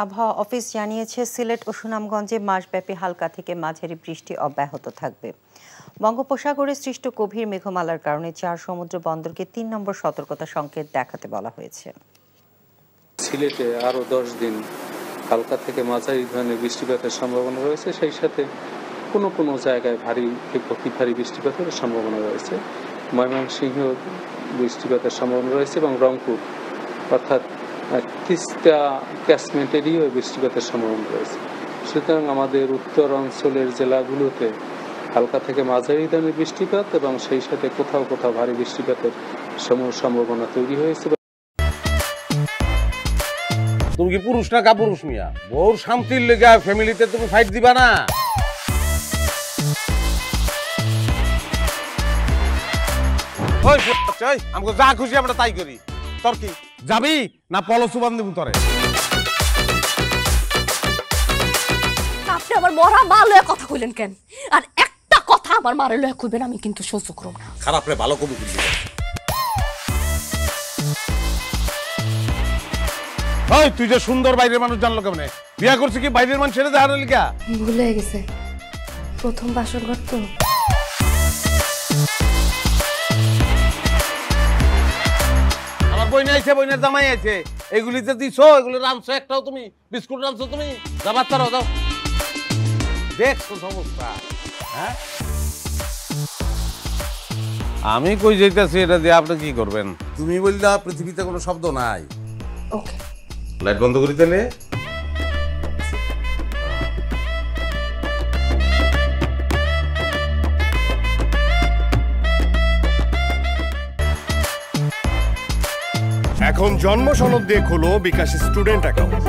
আবহাওয়া অফিস জানিয়েছে সিলেট ও সুনামগঞ্জে মাসব্যাপী হালকা থেকে মাঝারি বৃষ্টি অব্যাহত থাকবে। বঙ্গোপসাগরে সৃষ্ট গভীর মেঘমালার কারণে 4 সমুদ্র বন্দরকে 3 নম্বর সতর্কতা সংকেত দেখাতে বলা হয়েছে। সিলেটে আরো 10 দিন হালকা থেকে মাঝারি ধরনের বৃষ্টিপাতের সম্ভাবনা রয়েছে, সেই সাথে কোনো কোনো জায়গায় ভারী থেকে অতি ভারী বৃষ্টিপাতের সম্ভাবনা রয়েছে। ময়মনসিংহ বৃষ্টিপাতের সম্ভাবনা রয়েছে এবং রংপুর অর্থাৎ তিস্তা ক্যাচমেন্ট এরিয়ায় বৃষ্টিপাতের সম্ভাবনা রয়েছে। সুতরাং আমাদের উত্তর অঞ্চলের জেলাগুলোতে হালকা থেকে মাঝারি ধরনের বৃষ্টিপাত এবং সেই সাথে কোথাও কোথাও ভারী বৃষ্টিপাতের সম্ভাবনা তৈরি হয়েছে। তুমি কি পুরুষ না কাপুরুষ মিয়া? বউর শান্তির লেগে ফ্যামিলিতে তুমি ফাইট দিবা না? ওই আমাকে যা খুশি আমরা তাই করি। তোর কি যাবি না পলসু বান্ধব তোরে? আপনি আমার মরা মা লয়ে কথা কইলেন কেন? আর একটা কথা আমার মারে লয়ে কইবেন আমি কিন্তু সহ্য করব না। খারাপ রে ভালো কবি বললি। ওই তুই যে সুন্দর বাইরের মানুষ জানলো কেমনে? বিয়া করছিস কি বাইরের মানুষ ছেড়ে দেওয়ার লিগা? ভুলে গেছে প্রথম বাসর ঘর তো। আমার বই আইছে, বইনের জামাই আছে, এগুলিতে দিছো, এগুলো রানছো একটাও তুমি? বিস্কুট রানছো তুমি? যা বাচ্চারাও যাও। দেখছো সমস্যা? হ্যাঁ আমি কই যাইতেছি এটা দিয়ে আপনি কি করবেন? তুমি বললা পৃথিবীতে কোনো শব্দ নাই। ওকে লাইট বন্ধ করি তাহলে। এখন জন্ম সনদ দিয়ে খোলো বিকাশ স্টুডেন্ট অ্যাকাউন্ট।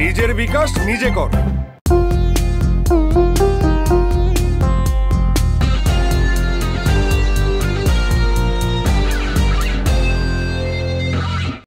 নিজের বিকাশ নিজে কর।